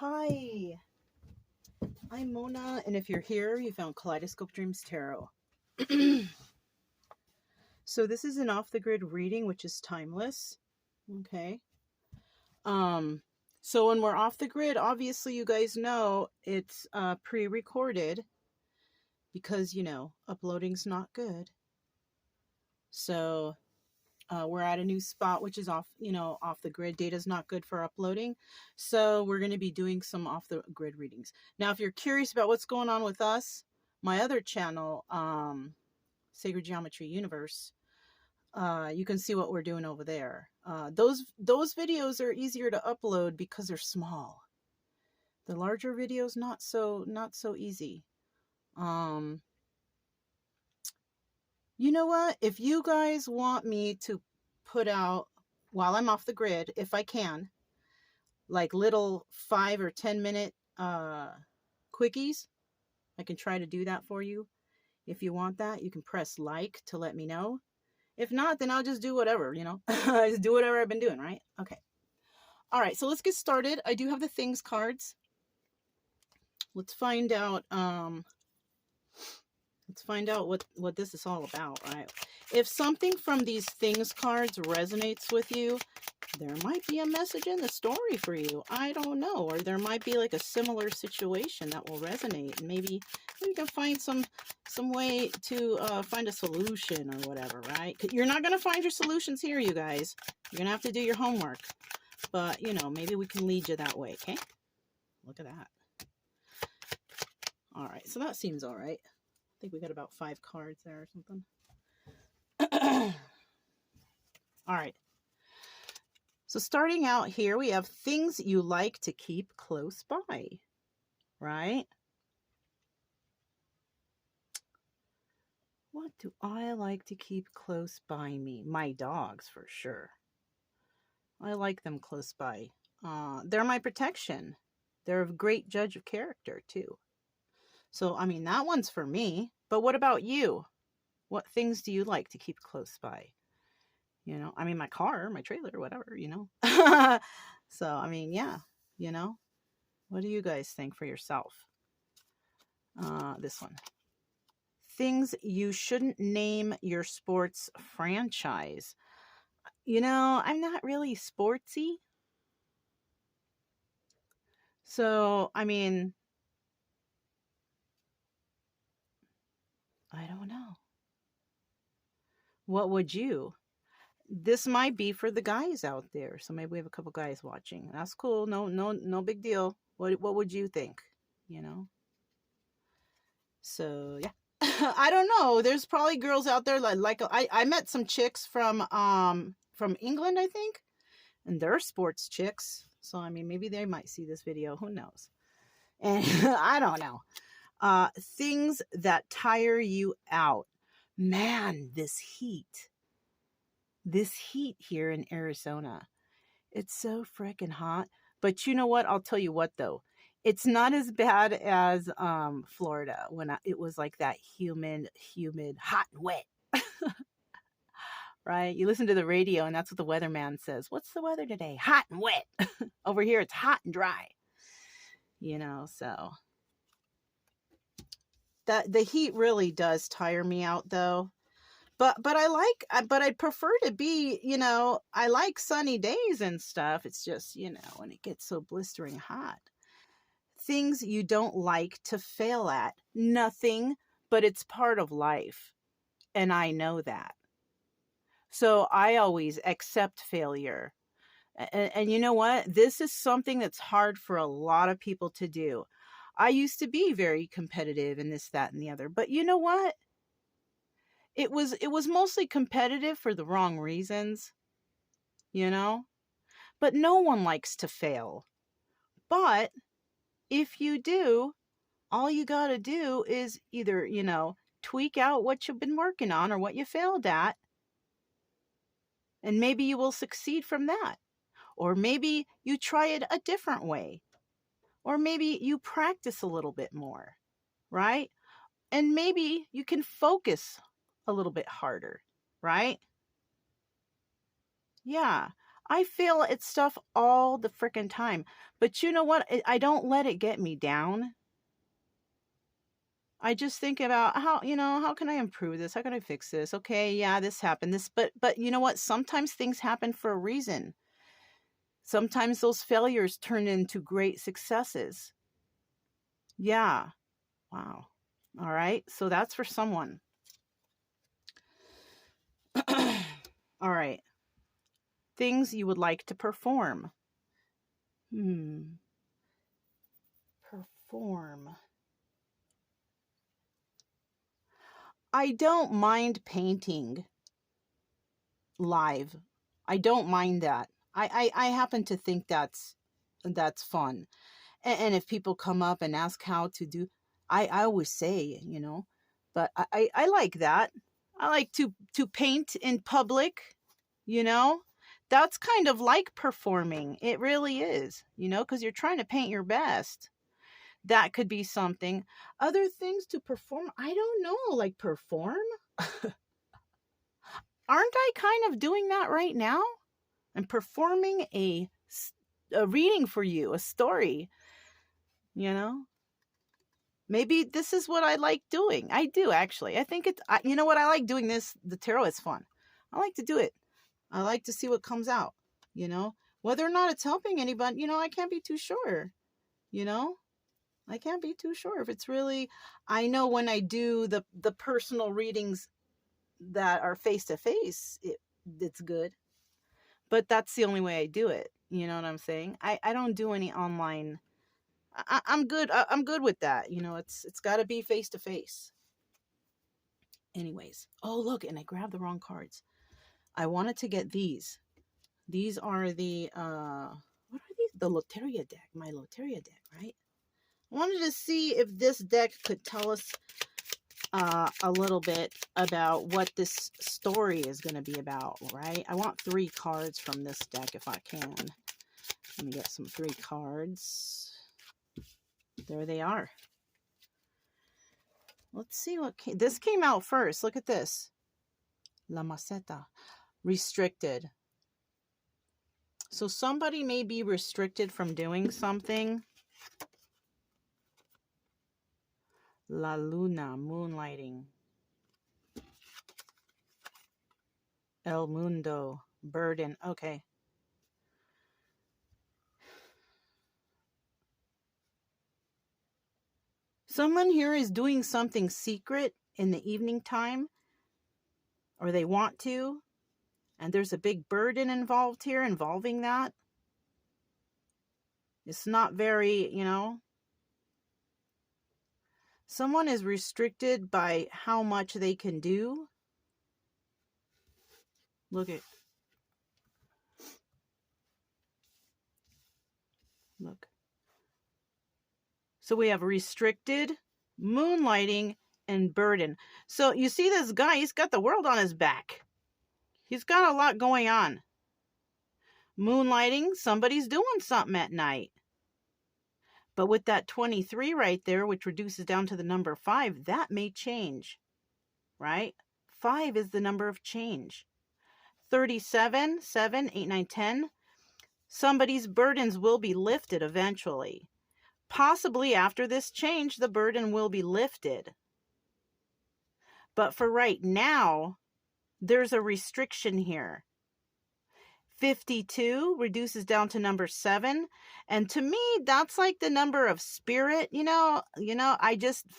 Hi, I'm Mona, and if you're here, you found Kaleidoscope Dreams Tarot. So this is an off-the-grid reading, which is timeless. Okay. So when we're off the grid, obviously you guys know it's pre-recorded because, uploading's not good. So we're at a new spot, which is off the grid. Data's not good for uploading. So we're going to be doing some off the grid readings. Now, if you're curious about what's going on with us, my other channel, Sacred Geometry Universe, you can see what we're doing over there. Those videos are easier to upload because they're small. The larger videos, not so easy. You know what? If you guys want me to put out, while I'm off the grid, if I can, like little 5 or 10 minute quickies, I can try to do that for you. If you want that, you can press like to let me know. If not, then I'll just do whatever, just do whatever I've been doing, right? Okay. All right, so let's get started. I do have the things cards. Let's find out what this is all about, right? If something from these things cards resonates with you, there might be a message in the story for you. I don't know. Or there might be like a similar situation that will resonate. Maybe you can find some way to find a solution or whatever, right? You're not going to find your solutions here, you guys. You're going to have to do your homework. But, maybe we can lead you that way, okay? Look at that. All right, so that seems all right. I think we got about 5 cards there or something. All right. So starting out here, we have things you like to keep close by, right? What do I like to keep close by me? My dogs, for sure. I like them close by. They're my protection. They're a great judge of character, too. So, I mean, that one's for me. But what about you? What things do you like to keep close by? I mean, my car, my trailer, whatever, So, I mean, yeah, what do you guys think for yourself? This one. Things you shouldn't name your sports franchise. I'm not really sportsy. So, I mean, I don't know. What would you? This might be for the guys out there. So maybe we have a couple guys watching. That's cool. No big deal. What would you think? So yeah. I don't know. There's probably girls out there like I met some chicks from England, I think. And they're sports chicks. So I mean maybe they might see this video. Who knows? And I don't know. Things that tire you out. Man, this heat here in Arizona, it's so freaking hot. But you know what? I'll tell you what, though. It's not as bad as Florida when it was like that humid, hot and wet. Right? You listen to the radio and that's what the weatherman says. What's the weather today? Hot and wet. Over here, it's hot and dry. So the heat really does tire me out, though. But I prefer to be, I like sunny days and stuff. It's just, when it gets so blistering hot. Things you don't like to fail at. Nothing, but it's part of life. And I know that. So I always accept failure. And you know what? This is something that's hard for a lot of people to do. I used to be very competitive in this, that, and the other. But you know what? It was mostly competitive for the wrong reasons, but no one likes to fail. But if you do, all you got to do is either, tweak out what you've been working on or what you failed at. And maybe you will succeed from that. Or maybe you try it a different way. Or maybe you practice a little bit more, right? And maybe you can focus a little bit harder, right? Yeah. I feel it's stuff all the frickin' time. But you know what? I don't let it get me down. I just think about how can I improve this? How can I fix this? Okay, yeah, this happened. But you know what? Sometimes things happen for a reason. Sometimes those failures turn into great successes. Yeah. Wow. All right. So that's for someone. All right. Things you would like to perform. Perform. I don't mind painting live. I don't mind that. I happen to think that's fun. And if people come up and ask how to do, I always say, but I like that. I like to paint in public, you know. That's kind of like performing. It really is, because you're trying to paint your best. That could be something. Other things to perform, I don't know, like perform? Aren't I kind of doing that right now? I'm performing a reading for you, a story, Maybe this is what I like doing. I do, actually. I think you know what? I like doing this. The tarot is fun. I like to do it. I like to see what comes out, Whether or not it's helping anybody, I can't be too sure, I can't be too sure if it's really, I know when I do the personal readings that are face-to-face, it's good. But that's the only way I do it. You know what I'm saying? I don't do any online. I'm good. I'm good with that. It's got to be face-to-face. Anyways. Oh, look. And I grabbed the wrong cards. I wanted to get these. These are the, what are these? The Loteria deck. My Loteria deck, right? I wanted to see if this deck could tell us a little bit about what this story is going to be about, right? I want 3 cards from this deck if I can. Let me get some 3 cards. There they are. Let's see what this came out first. Look at this. La Maceta. Restricted. So somebody may be restricted from doing something. La Luna, moonlighting. El Mundo, burden. Okay. Someone here is doing something secret in the evening time, or they want to, and there's a big burden involved here involving that. It's not very, Someone is restricted by how much they can do. Look. So we have restricted, moonlighting, and burden. So you see this guy, he's got the world on his back. He's got a lot going on. Moonlighting, somebody's doing something at night. But with that 23 right there, which reduces down to the number 5, that may change, right? 5 is the number of change. 37, 7, 8, 9, 10. Somebody's burdens will be lifted eventually. Possibly after this change, the burden will be lifted. But for right now, there's a restriction here. 52 reduces down to number 7. And to me, that's like the number of spirit,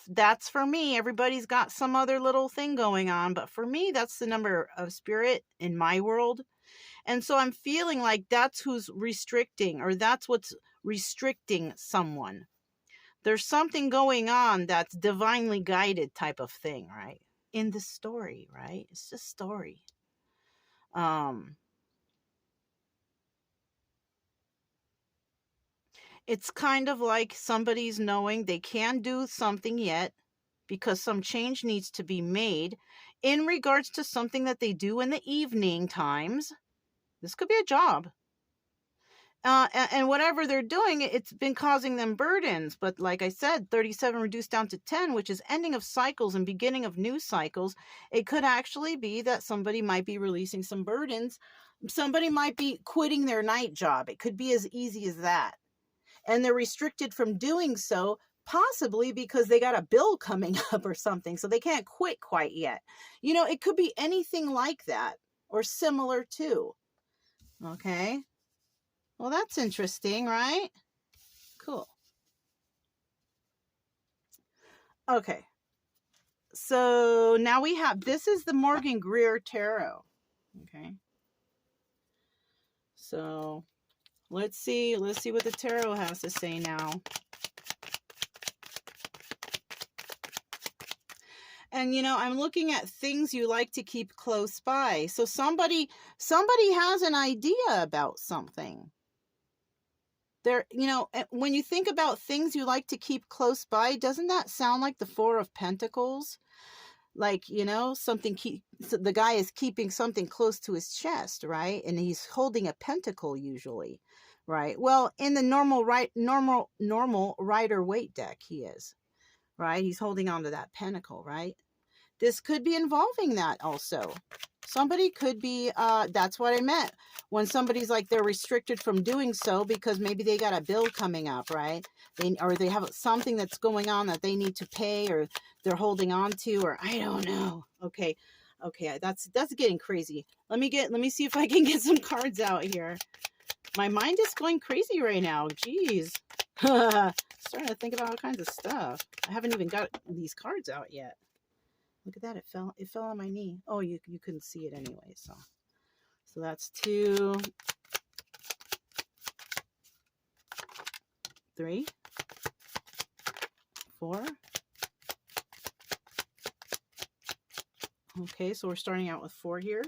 that's for me. Everybody's got some other little thing going on. But for me, that's the number of spirit in my world. And so I'm feeling like that's who's restricting, or that's what's restricting someone. There's something going on that's divinely guided type of thing, right? In the story, right? It's just story. It's kind of like somebody's knowing they can't do something yet because some change needs to be made in regards to something that they do in the evening times. This could be a job. And whatever they're doing, it's been causing them burdens. But like I said, 37 reduced down to 10, which is ending of cycles and beginning of new cycles. It could actually be that somebody might be releasing some burdens Somebody might be quitting their night job. It could be as easy as that. And they're restricted from doing so, possibly because they got a bill coming up or something. So they can't quit quite yet. You know, it could be anything like that or similar to. Okay. Well, that's interesting, right? Cool. Okay. So now we have, this is the Morgan Greer Tarot. Okay. So let's see what the tarot has to say now. And, you know, I'm looking at things you like to keep close by. So somebody has an idea about something. There, you know, when you think about things you like to keep close by, doesn't that sound like the Four of Pentacles? Like, you know, so the guy is keeping something close to his chest, right? And he's holding a pentacle usually, right? Well, in the normal Rider-Waite deck, he is, right? He's holding on to that pentacle, right? This could be involving that also. Somebody could be, that's what I meant. When somebody's like, they're restricted from doing so because maybe they got a bill coming up, right? Or they have something that's going on that they need to pay, or they're holding on to, or I don't know. Okay. That's getting crazy. Let me see if I can get some cards out here. My mind is going crazy right now. Jeez. Starting to think about all kinds of stuff. I haven't even got these cards out yet. Look at that. It fell on my knee. Oh, you couldn't see it anyway. So that's 2, 3, 4. Okay, so we're starting out with 4 here.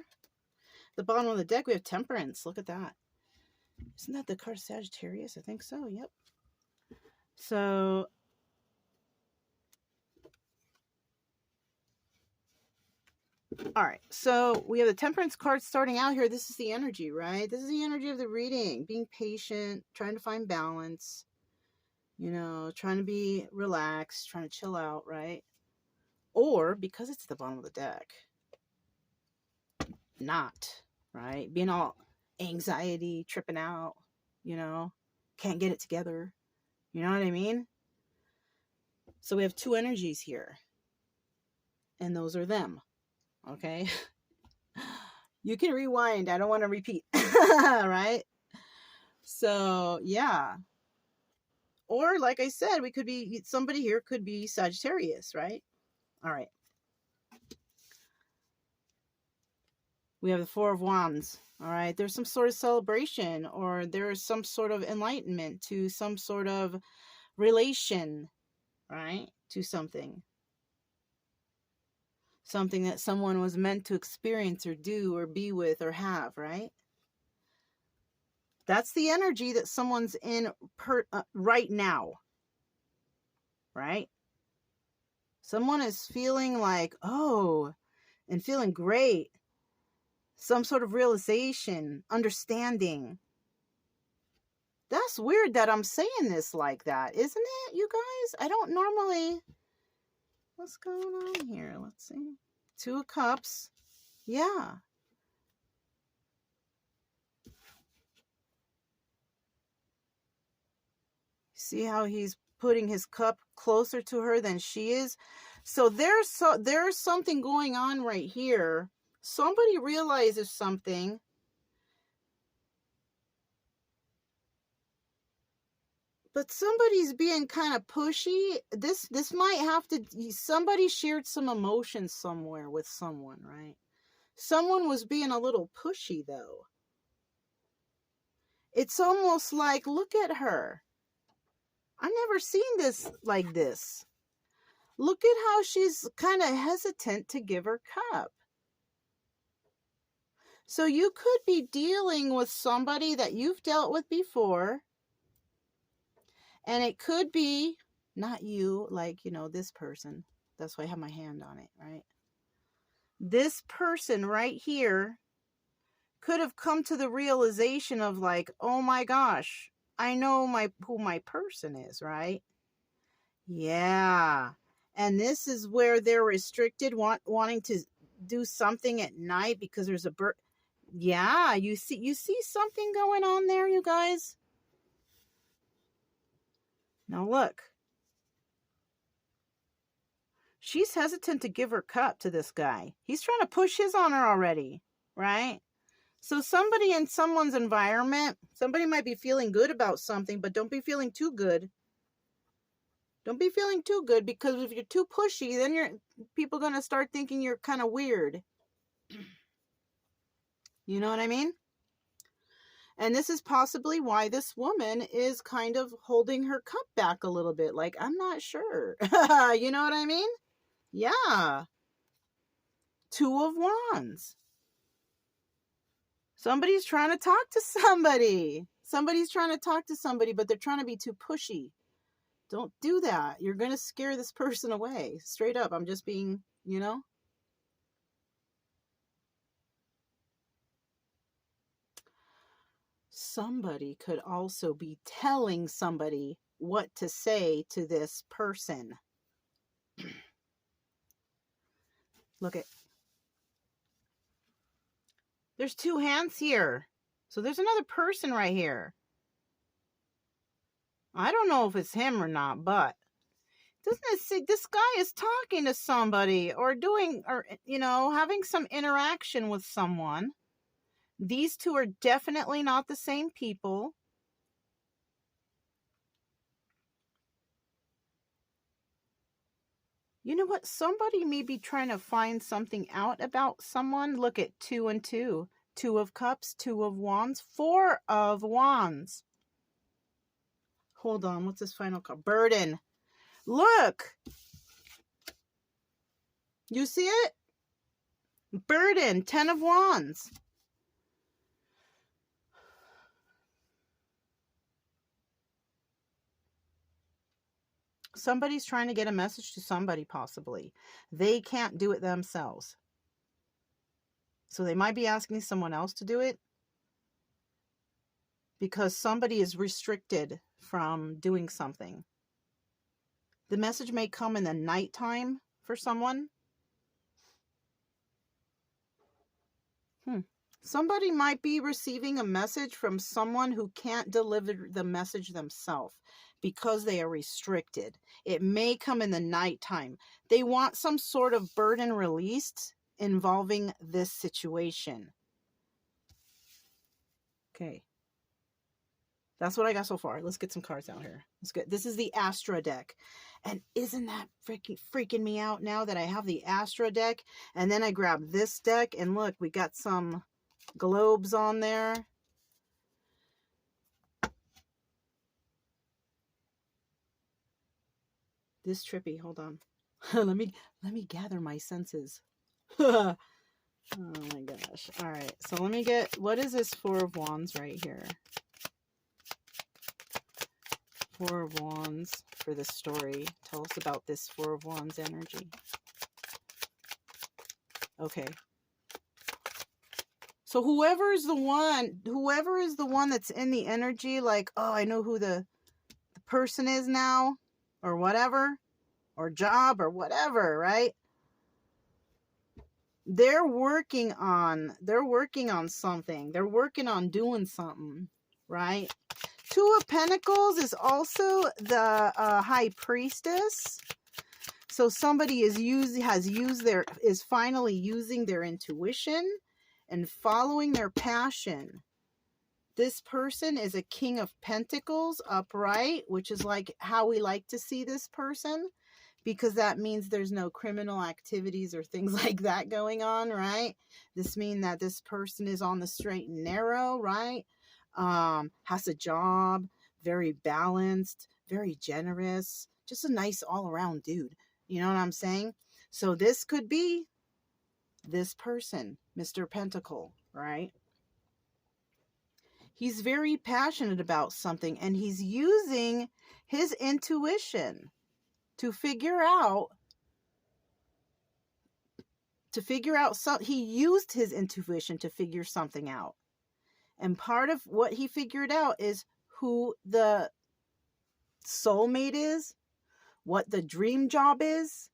The bottom of the deck, we have Temperance. Look at that. Isn't that the card Sagittarius? I think so. Yep. So all right, so we have the Temperance card starting out here. This is the energy, right? This is the energy of the reading. Being patient, trying to find balance, you know, trying to be relaxed, trying to chill out, right? Or, because it's the bottom of the deck, not, right? Being all anxiety, tripping out, you know, can't get it together. You know what I mean? So we have 2 energies here. And those are them. Okay? You can rewind. I don't want to repeat. Right? So, yeah. Or, like I said, we could be, somebody here could be Sagittarius, right? All right. We have the 4 of Wands. All right. There's some sort of celebration, or there's some sort of enlightenment to some sort of relation, right? To something. Something that someone was meant to experience or do or be with or have, right? That's the energy that someone's in right now, right? Someone is feeling like, oh, and feeling great. Some sort of realization, understanding. That's weird that I'm saying this like that, isn't it, you guys? I don't normally... What's going on here? Let's see. 2 of Cups. Yeah. See how he's putting his cup closer to her than she is? So there's something going on right here. Somebody realizes something. But somebody's being kind of pushy. This might have to... Somebody shared some emotions somewhere with someone, right? Someone was being a little pushy, though. It's almost like, look at her. I've never seen this like this. Look at how she's kind of hesitant to give her cup. So you could be dealing with somebody that you've dealt with before. And it could be not you, like, you know, this person. That's why I have my hand on it, right? This person right here could have come to the realization of like, oh my gosh, I know who my person is, right? Yeah. And this is where they're restricted, wanting to do something at night because there's a bird. Yeah, you see something going on there, you guys? Now look. She's hesitant to give her cup to this guy. He's trying to push his on her already, right? So somebody in someone's environment, somebody might be feeling good about something, but don't be feeling too good. Don't be feeling too good, because if you're too pushy, then people going to start thinking you're kind of weird. You know what I mean? And this is possibly why this woman is kind of holding her cup back a little bit. Like, I'm not sure. You know what I mean? Yeah. Two of Wands. Somebody's trying to talk to somebody. Somebody's trying to talk to somebody, but they're trying to be too pushy. Don't do that. You're going to scare this person away. Straight up. I'm just being, you know. Somebody could also be telling somebody what to say to this person. Look at. There's two hands here. So there's another person right here. I don't know if it's him or not, but doesn't it say this guy is talking to somebody or having some interaction with someone? These two are definitely not the same people. You know what? Somebody may be trying to find something out about someone. Look at 2 and 2. 2 of Cups, 2 of Wands, 4 of Wands. Hold on. What's this final card? Burden. Look. You see it? Burden. 10 of Wands. Somebody's trying to get a message to somebody, possibly. They can't do it themselves. So they might be asking someone else to do it, because somebody is restricted from doing something. The message may come in the nighttime for someone. Somebody might be receiving a message from someone who can't deliver the message themselves because they are restricted. It may come in the nighttime. They want some sort of burden released involving this situation. Okay. That's what I got so far. Let's get some cards out here. Let's get. This is the Astra deck. And isn't that freaking me out now that I have the Astra deck? And then I grab this deck, and look, we got some globes on there. This trippy. Hold on. let me gather my senses. Oh my gosh. All right. So let me get, what is this 4 of Wands right here? 4 of Wands for this story. Tell us about this 4 of Wands energy. Okay. So whoever is the one that's in the energy, like, oh, I know who the person is now, or whatever, or job, or whatever, right? They're working on something. They're working on doing something, right? 2 of Pentacles is also the High Priestess. So somebody is finally using their intuition and following their passion. This person is a King of Pentacles upright, which is like how we like to see this person, because that means there's no criminal activities or things like that going on, right? This means that this person is on the straight and narrow, right? Has a job, very balanced, very generous, just a nice all-around dude. You know what I'm saying? So this could be this person, Mr. Pentacle, right? He's very passionate about something, and he's using his intuition to figure out he used his intuition to figure something out. And part of what he figured out is who the soulmate is, what the dream job is,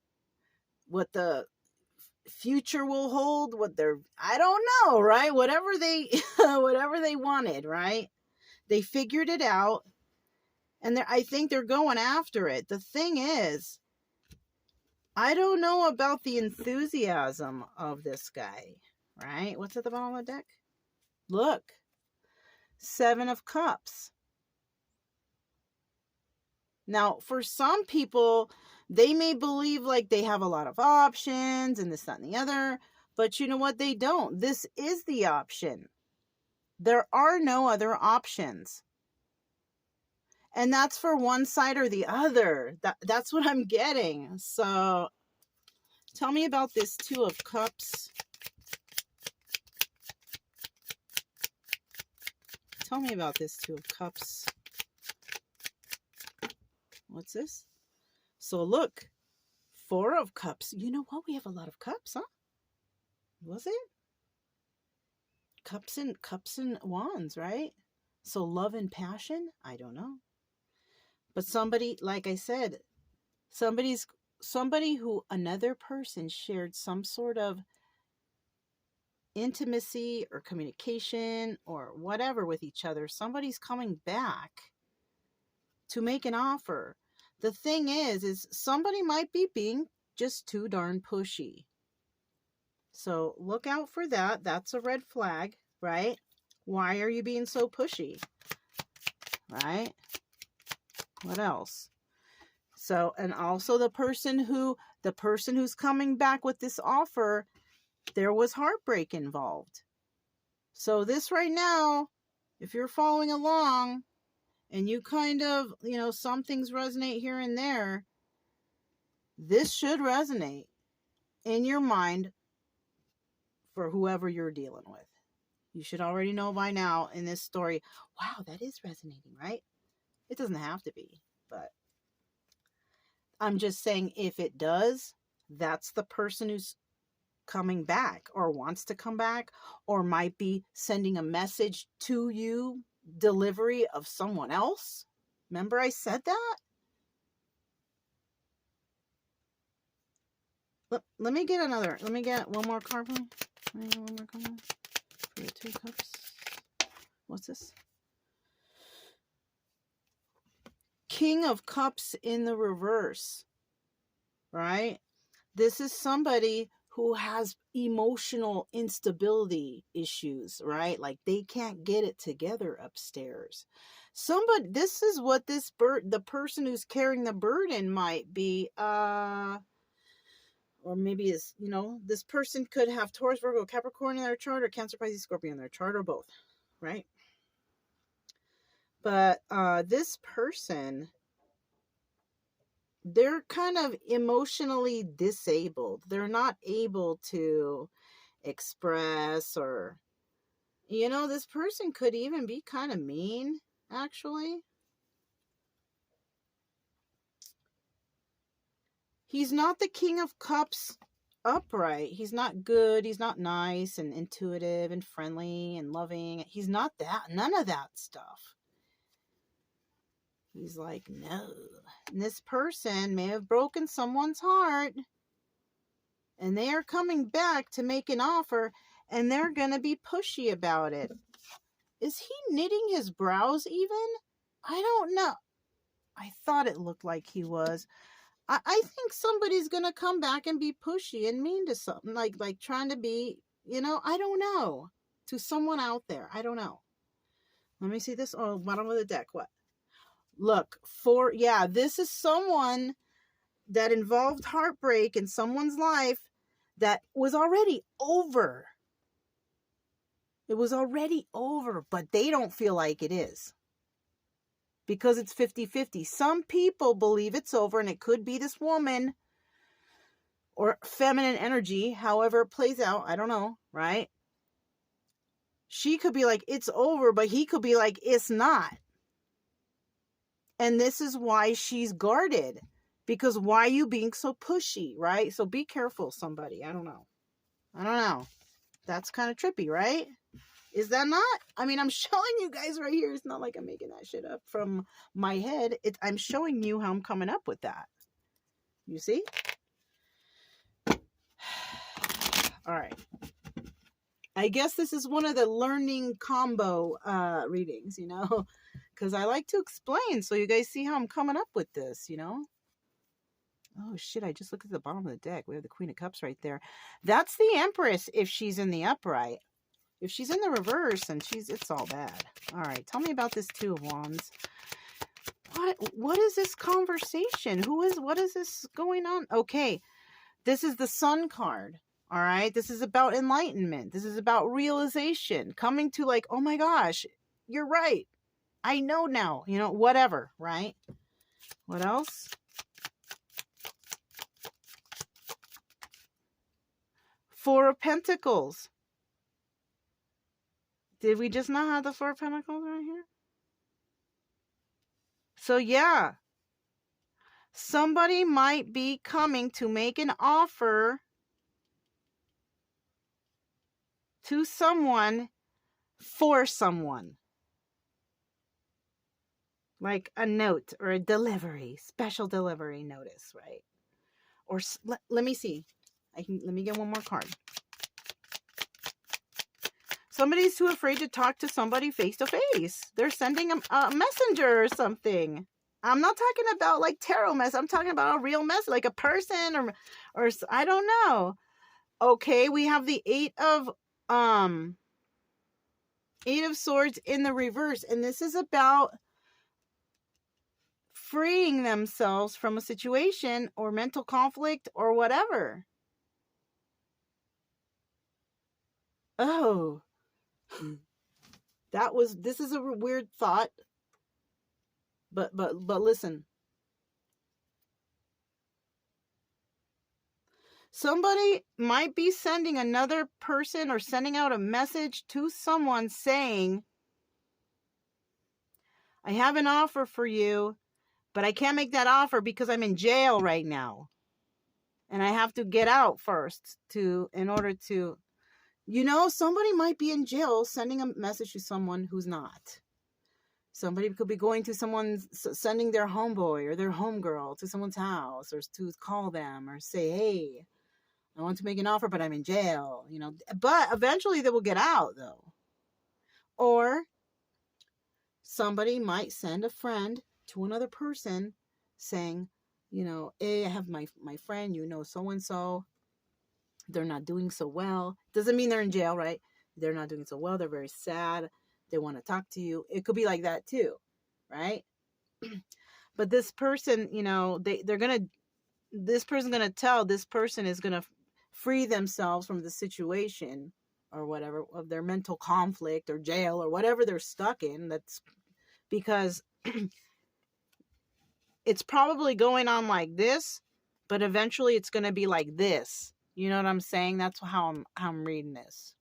what the future will hold, what they're, I don't know, right? Whatever they whatever they wanted, right? They figured it out, and I think they're going after it. The thing is, I don't know about the enthusiasm of this guy, right? What's at the bottom of the deck? Look, 7 of Cups. Now, for some people, they may believe like they have a lot of options and this, that, and the other, but you know what? They don't. This is the option. There are no other options. And that's for one side or the other. That's what I'm getting. So tell me about this 2 of Cups. Tell me about this 2 of Cups. What's this? So look, 4 of Cups. You know what? We have a lot of cups, huh? Was it? Cups and wands, right? So love and passion? I don't know. But somebody, like I said, somebody who another person shared some sort of intimacy or communication or whatever with each other. Somebody's coming back to make an offer. The thing is somebody might be being just too darn pushy. So look out for that. That's a red flag, right? Why are you being so pushy? Right? What else? So, and also the person who's coming back with this offer, there was heartbreak involved. So this right now, if you're following along and you kind of, some things resonate here and there, this should resonate in your mind for whoever you're dealing with. You should already know by now in this story, wow, that is resonating, right? It doesn't have to be, but I'm just saying if it does, that's the person who's coming back or wants to come back or might be sending a message to you, delivery of someone else. Remember I said that? Let me get one more card for me. One more card for the 2 cups. What's this? King of Cups in the reverse, right? This is somebody who has emotional instability issues, right? Like they can't get it together upstairs. This is what the person who's carrying the burden might be, or maybe is, this person could have Taurus, Virgo, Capricorn in their chart, or Cancer, Pisces, Scorpio in their chart, or both, right? But this person, they're kind of emotionally disabled. They're not able to express, or this person could even be kind of mean, actually. He's not the King of Cups upright. He's not good. He's not nice and intuitive and friendly and loving. He's not that. None of that stuff. He's like, no. And this person may have broken someone's heart, and they are coming back to make an offer, and they're going to be pushy about it. Is he knitting his brows even? I don't know. I thought it looked like he was. I think somebody's going to come back and be pushy and mean to something, like trying to be, I don't know, to someone out there. I don't know. Let me see this. Oh, bottom of the deck. What? Look, this is someone that involved heartbreak in someone's life that was already over. It was already over, but they don't feel like it is. Because it's 50-50. Some people believe it's over, and it could be this woman or feminine energy, however it plays out. I don't know, right? She could be like, it's over, but he could be like, it's not. And this is why she's guarded. Because why are you being so pushy, right? So be careful, somebody. I don't know. That's kind of trippy, right? Is that not? I mean, I'm showing you guys right here. It's not like I'm making that shit up from my head. I'm showing you how I'm coming up with that. You see? All right. I guess this is one of the learning combo readings, you know, because I like to explain so you guys see how I'm coming up with this, you know. Oh, shit, I just looked at the bottom of the deck. We have the Queen of Cups right there. That's the Empress if she's in the upright. If she's in the reverse, then it's all bad. All right, tell me about this Two of Wands. What is this conversation? What is this going on? Okay, this is the Sun card. All right, this is about enlightenment. This is about realization, coming to like, oh my gosh, you're right. I know now, you know, whatever, right? What else? Four of Pentacles. Did we just not have the Four of Pentacles right here? So yeah, somebody might be coming to make an offer to someone for someone. Like a note or a delivery, special delivery notice, right? Or let me see. Let me get one more card. Somebody's too afraid to talk to somebody face to face. They're sending a messenger or something. I'm not talking about like tarot mess. I'm talking about a real mess, like a person or I don't know. Okay, we have the Eight of Swords in the reverse, and this is about freeing themselves from a situation or mental conflict or whatever. Oh, this is a weird thought, but listen, somebody might be sending another person or sending out a message to someone saying, I have an offer for you, but I can't make that offer because I'm in jail right now. And I have to get out first in order to, you know, somebody might be in jail sending a message to someone who's not. Somebody could be going to sending their homeboy or their homegirl to someone's house or to call them or say, hey, I want to make an offer, but I'm in jail, you know. But eventually they will get out, though. Or somebody might send a friend to another person saying, you know, hey, I have my friend, you know, so-and-so. They're not doing so well. Doesn't mean they're in jail, right? They're not doing so well. They're very sad. They want to talk to you. It could be like that too, right? But this person, you know, this person's going to tell this person is going to free themselves from the situation or whatever of their mental conflict or jail or whatever they're stuck in. That's because it's probably going on like this, but eventually it's going to be like this. You know what I'm saying? That's how I'm reading this.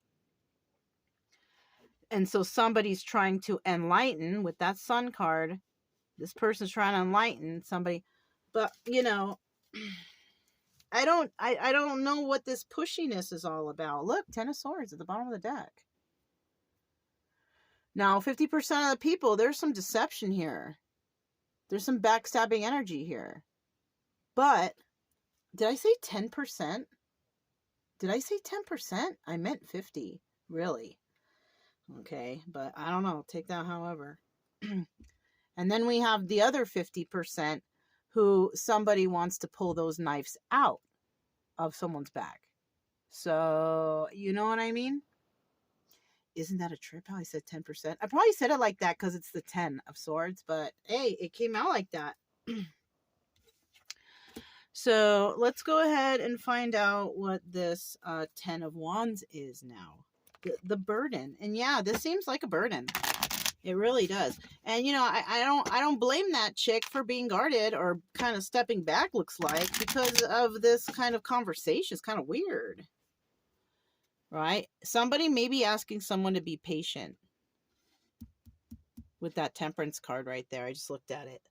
And so somebody's trying to enlighten with that Sun card. This person's trying to enlighten somebody, but you know, I don't know what this pushiness is all about. Look, Ten of Swords at the bottom of the deck. Now, 50% of the people, there's some deception here. There's some backstabbing energy here. But did I say 10%? Did I say 10%? I meant 50, really. Okay, but I don't know. Take that however. And then we have the other 50% who somebody wants to pull those knives out of someone's back. So, you know what I mean? Isn't that a trip how I said 10%? I probably said it like that because it's the 10 of Swords, but hey, it came out like that. So let's go ahead and find out what this 10 of Wands is now. The burden. And yeah, this seems like a burden. It really does. And you know, I don't blame that chick for being guarded or kind of stepping back, looks like, because of this kind of conversation. It's kind of weird. Right? Somebody may be asking someone to be patient with that Temperance card right there. I just looked at it.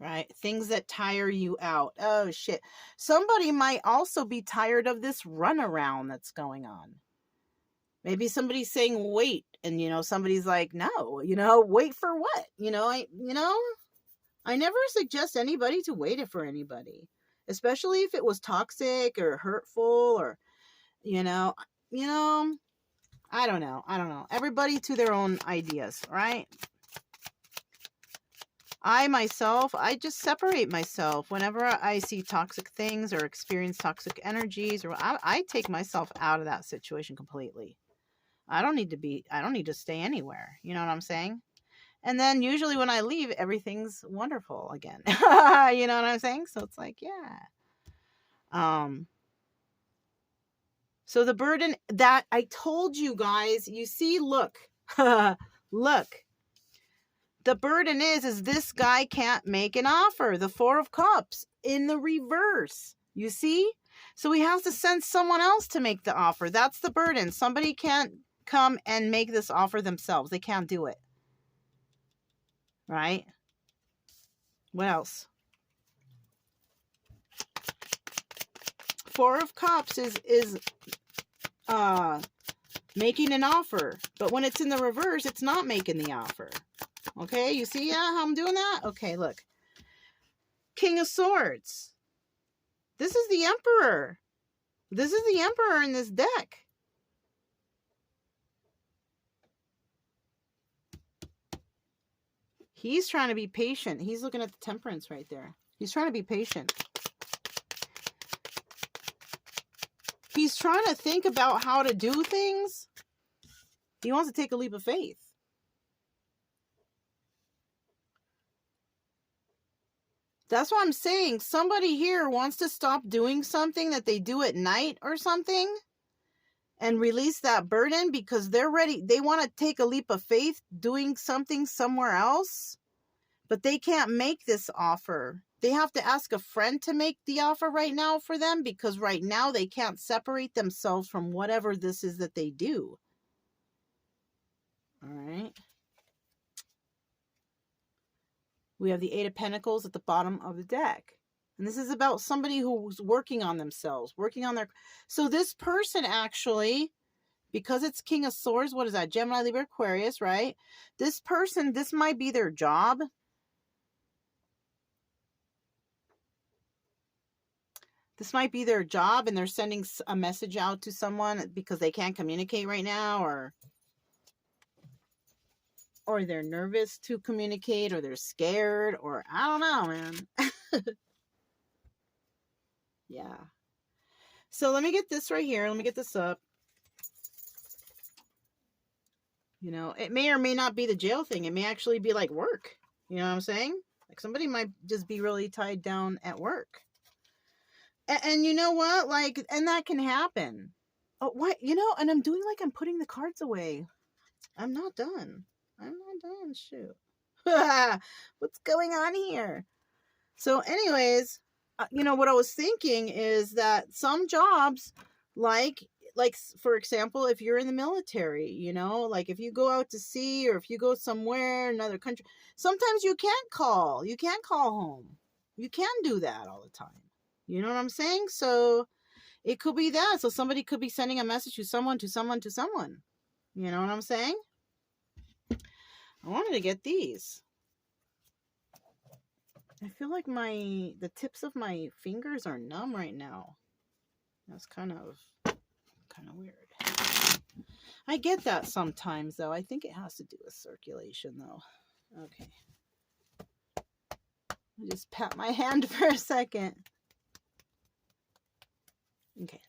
Right? Things that tire you out. Oh, shit. Somebody might also be tired of this runaround that's going on. Maybe somebody's saying wait, and you know, somebody's like, no, you know, wait for what? I never suggest anybody to wait for anybody, especially if it was toxic or hurtful or You know, you know, I don't know. I don't know. Everybody to their own ideas, right? I myself, I just separate myself whenever I see toxic things or experience toxic energies, or I take myself out of that situation completely. I don't need to stay anywhere. You know what I'm saying? And then usually when I leave, everything's wonderful again. You know what I'm saying? So it's like, yeah. So the burden that I told you guys, you see, look, look. The burden is this guy can't make an offer. The Four of Cups in the reverse. You see? So he has to send someone else to make the offer. That's the burden. Somebody can't come and make this offer themselves. They can't do it. Right? What else? Four of Cups is making an offer. But when it's in the reverse, it's not making the offer. Okay, you see how I'm doing that? Okay, look. King of Swords. This is the Emperor. This is the Emperor in this deck. He's trying to be patient. He's looking at the Temperance right there. He's trying to be patient. He's trying to think about how to do things. He wants to take a leap of faith. That's what I'm saying. Somebody here wants to stop doing something that they do at night or something and release that burden because they're ready. They want to take a leap of faith doing something somewhere else, but they can't make this offer. They have to ask a friend to make the offer right now for them because right now they can't separate themselves from whatever this is that they do. All right. We have the Eight of Pentacles at the bottom of the deck. And this is about somebody who's working on themselves, working on their... So this person actually, because it's King of Swords, what is that? Gemini, Libra, Aquarius, right? This person, this might be their job. This might be their job and they're sending a message out to someone because they can't communicate right now, or they're nervous to communicate, or they're scared, or I don't know, man. Yeah. So let me get this right here. Let me get this up. You know, it may or may not be the jail thing. It may actually be like work. You know what I'm saying? Like somebody might just be really tied down at work. And you know what? Like, and that can happen. Oh, what? You know, and I'm doing like I'm putting the cards away. I'm not done. I'm not done. Shoot. What's going on here? So anyways, you know, what I was thinking is that some jobs, like for example, if you're in the military, you know, like if you go out to sea or if you go somewhere, another country, sometimes you can't call home. You can do that all the time. You know what I'm saying? So it could be that. So somebody could be sending a message to someone. You know what I'm saying? I wanted to get these. I feel like the tips of my fingers are numb right now. That's kind of weird. I get that sometimes, though. I think it has to do with circulation, though. Okay. I'll just pat my hand for a second. Okay.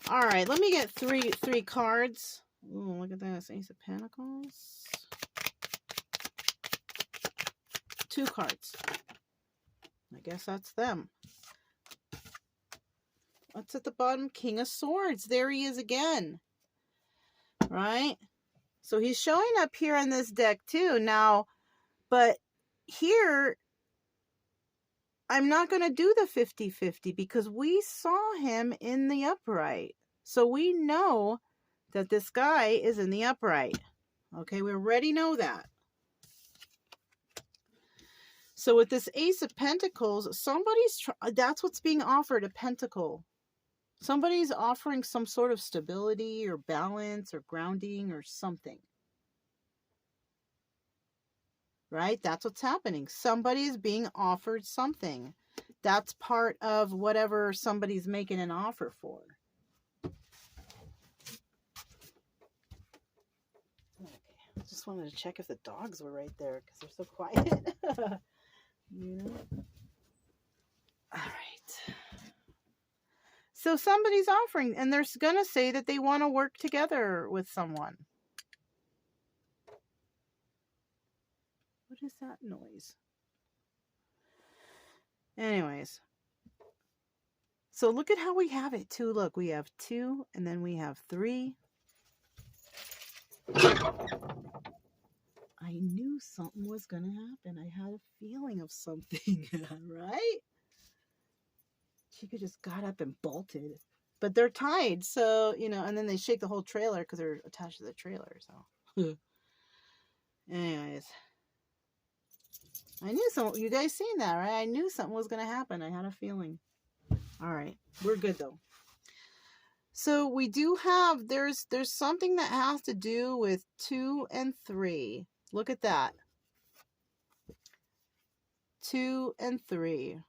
All right. Let me get three cards. Ooh, look at this. Ace of Pentacles. 2 cards. I guess that's them. What's at the bottom? King of Swords. There he is again. Right? So he's showing up here in this deck too. Now, but here, I'm not going to do the 50-50 because we saw him in the upright. So we know that this guy is in the upright. Okay, we already know that. So with this Ace of Pentacles, that's what's being offered, a pentacle. Somebody's offering some sort of stability or balance or grounding or something. Right? That's what's happening. Somebody's being offered something. That's part of whatever somebody's making an offer for. just wanted to check if the dogs were right there because they're so quiet. You know? All right. So somebody's offering, and they're going to say that they want to work together with someone. What is that noise? Anyways. So look at how we have it too. Look, we have 2 and then we have 3. I knew something was going to happen. I had a feeling of something, right? She could just got up and bolted. But they're tied, so, you know, and then they shake the whole trailer because they're attached to the trailer, so. Anyways. I knew something. You guys seen that, right? I knew something was going to happen. I had a feeling. All right. We're good, though. So we do have, there's something that has to do with 2 and 3. Look at that. 2 and 3.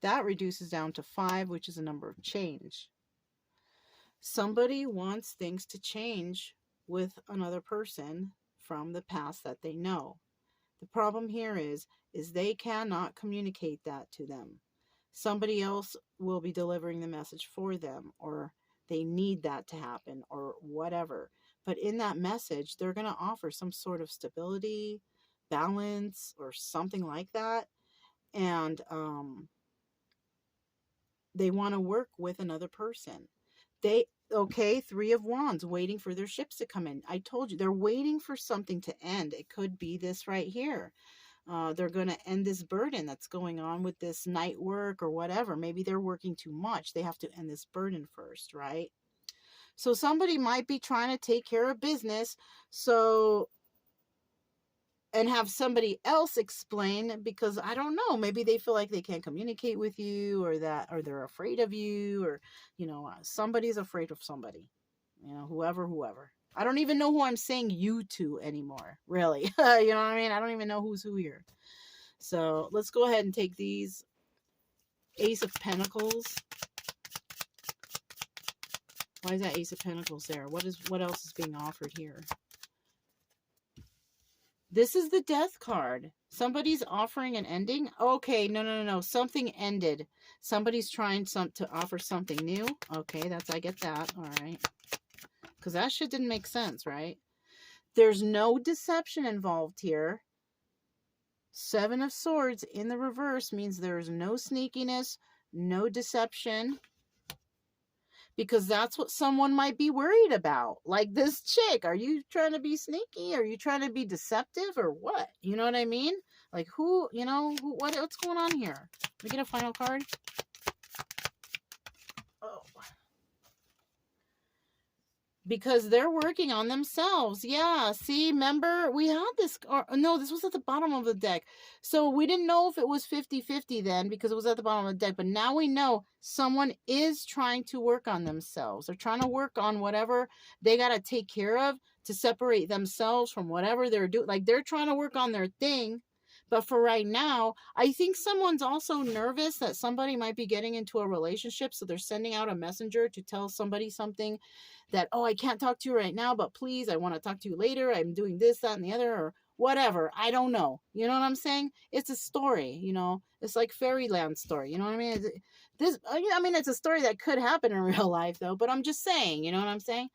That reduces down to 5, which is a number of change. Somebody wants things to change with another person from the past that they know. The problem here is they cannot communicate that to them. Somebody else will be delivering the message for them, or they need that to happen, or whatever. But in that message, they're going to offer some sort of stability, balance, or something like that. And they want to work with another person. Okay, 3 of Wands, waiting for their ships to come in. I told you, they're waiting for something to end. It could be this right here. They're going to end this burden that's going on with this night work or whatever. Maybe they're working too much. They have to end this burden first, right? So somebody might be trying to take care of business, and have somebody else explain, because I don't know, maybe they feel like they can't communicate with you, or they're afraid of you, or, you know, somebody's afraid of somebody, you know, whoever. I don't even know who I'm saying you to anymore, really. You know what I mean? I don't even know who's who here. So let's go ahead and take these. Ace of Pentacles. Why is that Ace of Pentacles there? What else is being offered here? This is the Death card. Somebody's offering an ending. Okay, no. Something ended. Somebody's trying to offer something new. Okay, I get that. All right. Because that shit didn't make sense, right? There's no deception involved here. 7 of Swords in the reverse means there's no sneakiness, no deception. Because that's what someone might be worried about. Like this chick. Are you trying to be sneaky? Are you trying to be deceptive or what? You know what I mean? Like who, you know, what's going on here? Can we get a final card? Oh. Because they're working on themselves. Yeah. See, remember we had this, no, this was at the bottom of the deck. So we didn't know if it was 50-50 then because it was at the bottom of the deck. But now we know someone is trying to work on themselves. They're trying to work on whatever they got to take care of to separate themselves from whatever they're doing. Like they're trying to work on their thing. But for right now, I think someone's also nervous that somebody might be getting into a relationship. So they're sending out a messenger to tell somebody something that, oh, I can't talk to you right now, but please, I want to talk to you later. I'm doing this, that, and the other, or whatever. I don't know. You know what I'm saying? It's a story, you know, it's like fairyland story. You know what I mean? It's a story that could happen in real life though, but I'm just saying, you know what I'm saying?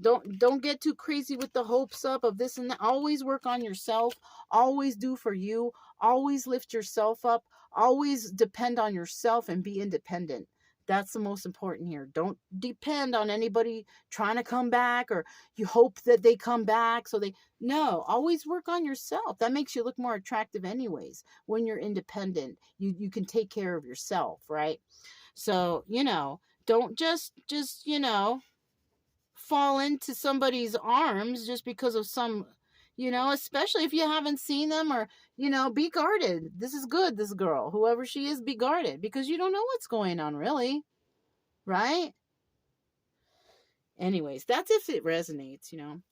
Don't get too crazy with the hopes up of this and that. Always work on yourself. Always do for you. Always lift yourself up. Always depend on yourself and be independent. That's the most important here. Don't depend on anybody trying to come back, or you hope that they come back. No, always work on yourself. That makes you look more attractive anyways. When you're independent, you can take care of yourself, right? So, you know, don't just, you know, fall into somebody's arms just because of some, you know, especially if you haven't seen them, or, you know, be guarded. This is good, this girl, whoever she is, be guarded, because you don't know what's going on really, right? Anyways, that's if it resonates, you know.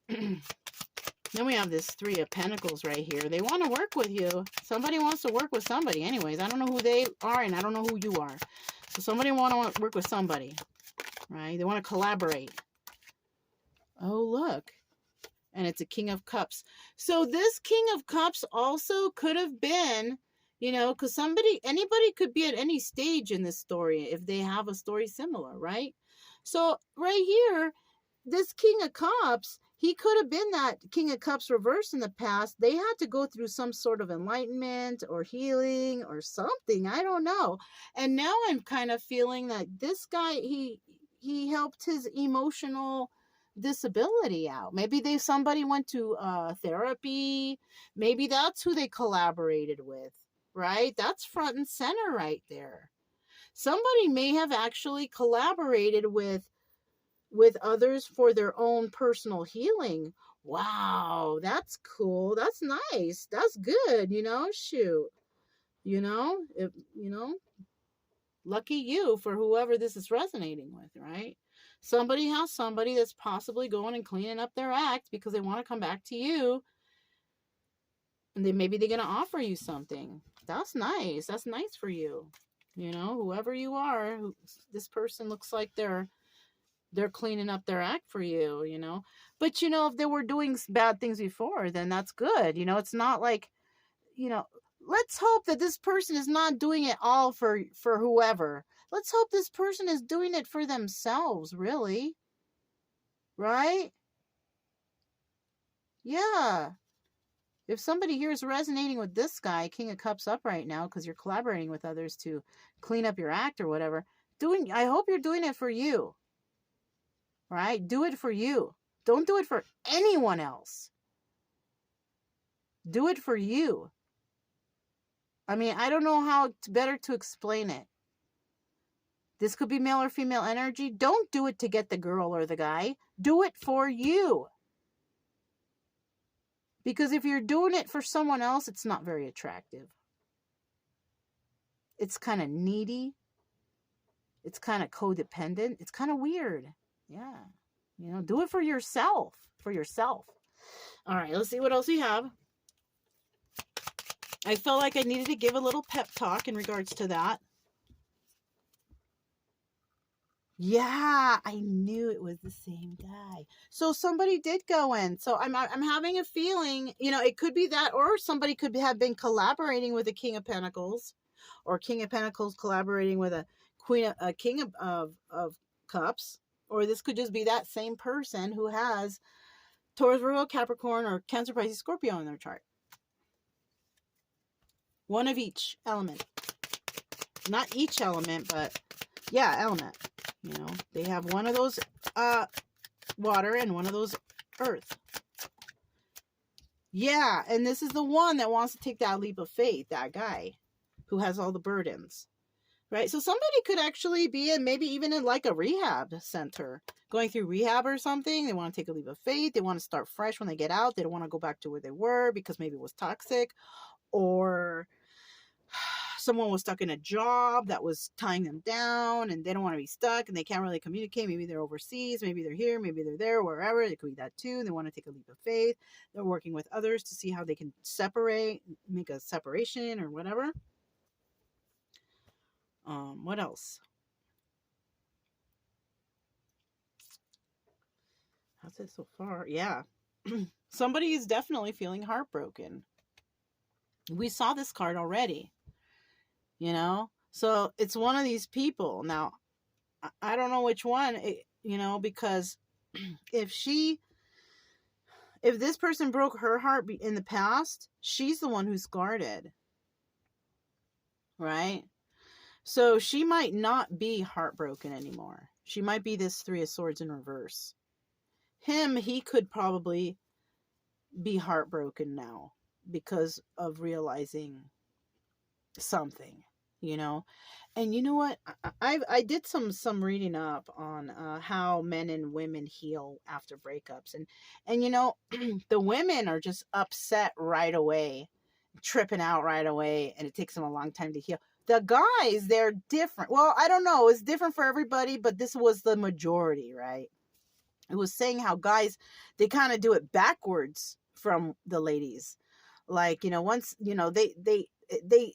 Then we have this 3 of Pentacles right here. They want to work with you. Somebody wants to work with somebody. Anyways, I don't know who they are and I don't know who you are. So somebody want to work with somebody, right? They want to collaborate. Oh, look. And it's a King of Cups. So this King of Cups also could have been, you know, because anybody could be at any stage in this story if they have a story similar, right? So right here, this King of Cups, he could have been that King of Cups reversed in the past. They had to go through some sort of enlightenment or healing or something. I don't know. And now I'm kind of feeling that this guy, he helped his emotional disability out. Maybe somebody went to therapy. Maybe that's who they collaborated with, right? That's front and center right there. Somebody may have actually collaborated with others for their own personal healing. Wow, that's cool. That's nice. That's good, you know, shoot. You know, if you know, lucky you for whoever this is resonating with, right? Somebody has somebody that's possibly going and cleaning up their act because they want to come back to you. And then maybe they're going to offer you something. That's nice. That's nice for you. You know, whoever you are, this person looks like they're cleaning up their act for you, you know. But, you know, if they were doing bad things before, then that's good. You know, it's not like, you know, let's hope that this person is not doing it all for whoever. Let's hope this person is doing it for themselves, really. Right? Yeah. If somebody here is resonating with this guy, King of Cups up right now, because you're collaborating with others to clean up your act or whatever, I hope you're doing it for you. Right? Do it for you. Don't do it for anyone else. Do it for you. I mean, I don't know how better to explain it. This could be male or female energy. Don't do it to get the girl or the guy. Do it for you. Because if you're doing it for someone else, it's not very attractive. It's kind of needy. It's kind of codependent. It's kind of weird. Yeah. You know, do it for yourself. For yourself. All right, let's see what else we have. I felt like I needed to give a little pep talk in regards to that. Yeah, I knew it was the same guy. So somebody did go in. So I'm having a feeling, you know, it could be that, or somebody could have been collaborating with a King of Pentacles, or King of Pentacles collaborating with a King of Cups, or this could just be that same person who has Taurus, Virgo, Capricorn, or Cancer, Pisces, Scorpio in their chart. One of each element. Not each element, but yeah, element. You know, they have one of those water and one of those earth. Yeah, and this is the one that wants to take that leap of faith, that guy who has all the burdens. Right? So somebody could actually be in, maybe even in like a rehab center, going through rehab or something. They want to take a leap of faith. They want to start fresh when they get out. They don't want to go back to where they were because maybe it was toxic, or someone was stuck in a job that was tying them down and they don't want to be stuck and they can't really communicate. Maybe they're overseas, maybe they're here, maybe they're there, wherever. It could be that too. They want to take a leap of faith. They're working with others to see how they can separate, make a separation or whatever. What else? How's it so far? Yeah. Somebody is definitely feeling heartbroken. We saw this card already. You know, so it's one of these people. Now, I don't know which one, you know, because if this person broke her heart in the past, she's the one who's guarded. Right? So she might not be heartbroken anymore. She might be this Three of Swords in reverse. He could probably be heartbroken now because of realizing something, you know. And you know what, I did some reading up on how men and women heal after breakups, and you know, the women are just upset right away, tripping out right away, and it takes them a long time to heal. The guys, they're different. Well, I don't know, it's different for everybody, but this was the majority, right? It was saying how guys, they kind of do it backwards from the ladies. Like, you know, once, you know, they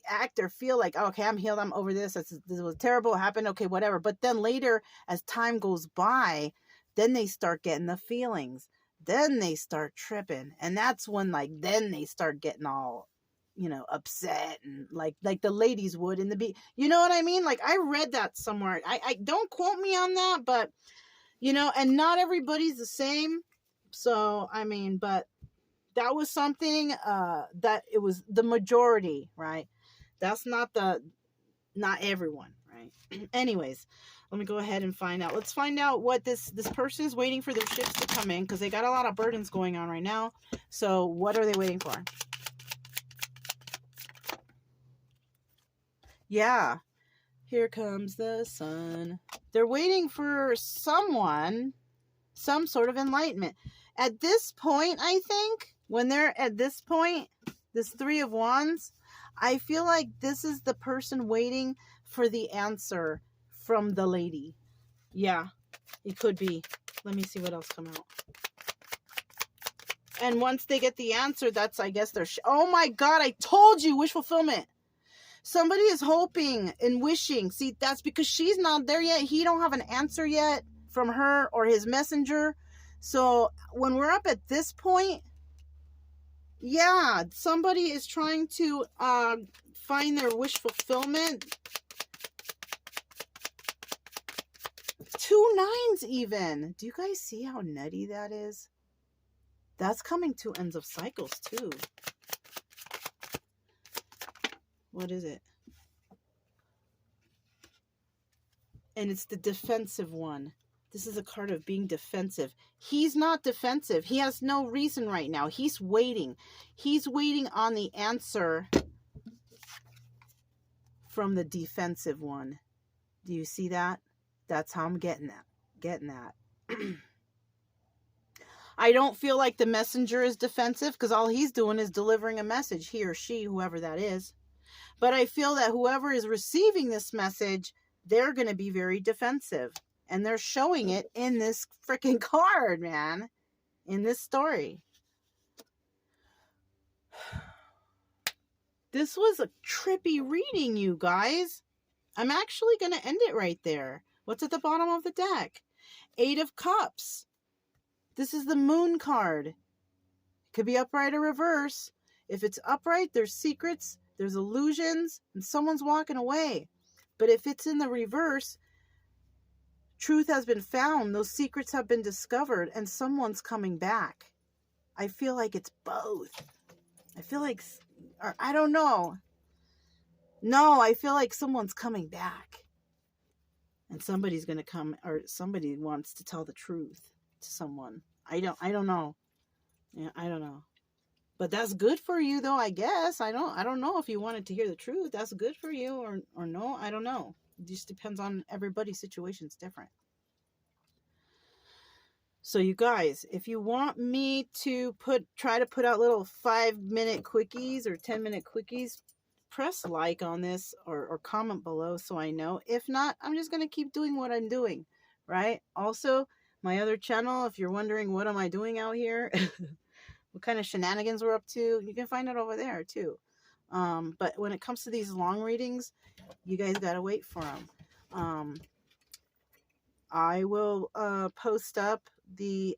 act or feel like, oh, okay, I'm healed, I'm over this was terrible, it happened, okay, whatever. But then later, as time goes by, then they start getting the feelings. then they start tripping. And that's when, like, then they start getting all, you know, upset, and like the ladies would in the you know what I mean? Like, I read that somewhere. I don't quote me on that, but, you know, and not everybody's the same. So, I mean, but that was something that it was the majority, right? That's not everyone, right? Anyways, let me go ahead and find out. Let's find out what this person is waiting for their ships to come in, because they got a lot of burdens going on right now. So what are they waiting for? Yeah, here comes the sun. They're waiting for someone, some sort of enlightenment. At this point, I think, when they're at this point, this Three of Wands, I feel like this is the person waiting for the answer from the lady. Yeah, it could be. Let me see what else come out. And once they get the answer, that's, I guess, oh my God, I told you, wish fulfillment. Somebody is hoping and wishing. See, that's because she's not there yet. He don't have an answer yet from her or his messenger. So when we're up at this point, yeah, somebody is trying to find their wish fulfillment. 2 9s even. Do you guys see how nutty that is? That's coming 2 ends of cycles too. What is it? And it's the defensive one. This is a card of being defensive. He's not defensive. He has no reason right now. He's waiting. He's waiting on the answer from the defensive one. Do you see that? That's how I'm getting that. I don't feel like the messenger is defensive, because all he's doing is delivering a message, he or she, whoever that is. But I feel that whoever is receiving this message, they're going to be very defensive. And they're showing it in this freaking card, man. In this story. This was a trippy reading, you guys. I'm actually going to end it right there. What's at the bottom of the deck? 8 of Cups. This is the Moon card. It could be upright or reverse. If it's upright, there's secrets, there's illusions, and someone's walking away. But if it's in the reverse, truth has been found, those secrets have been discovered, and someone's coming back. I feel like it's both. I feel like, or I don't know. No, I feel like someone's coming back. And somebody's going to come, or somebody wants to tell the truth to someone. I don't know. Yeah, I don't know. But that's good for you, though, I guess. I don't know if you wanted to hear the truth. That's good for you, or no. I don't know. It just depends on everybody's situation. It's different. So you guys, if you want me to try to put out little 5-minute quickies or 10-minute quickies, press like on this or comment below so I know. If not, I'm just going to keep doing what I'm doing, right? Also, my other channel, if you're wondering what am I doing out here, what kind of shenanigans we're up to, you can find it over there too. But when it comes to these long readings, you guys got to wait for them. I will post up the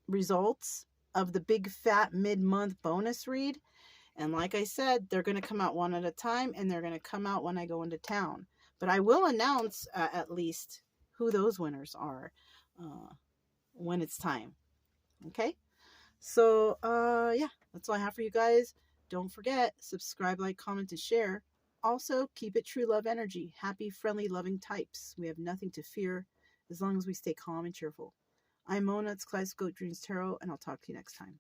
results of the big fat mid-month bonus read. And like I said, they're going to come out one at a time, and they're going to come out when I go into town. But I will announce at least who those winners are when it's time. Okay? So, yeah, that's all I have for you guys. Don't forget, subscribe, like, comment, and share. Also, keep it true love energy. Happy, friendly, loving types. We have nothing to fear as long as we stay calm and cheerful. I'm Mona. It's Kaleidoscope Dreams Tarot, and I'll talk to you next time.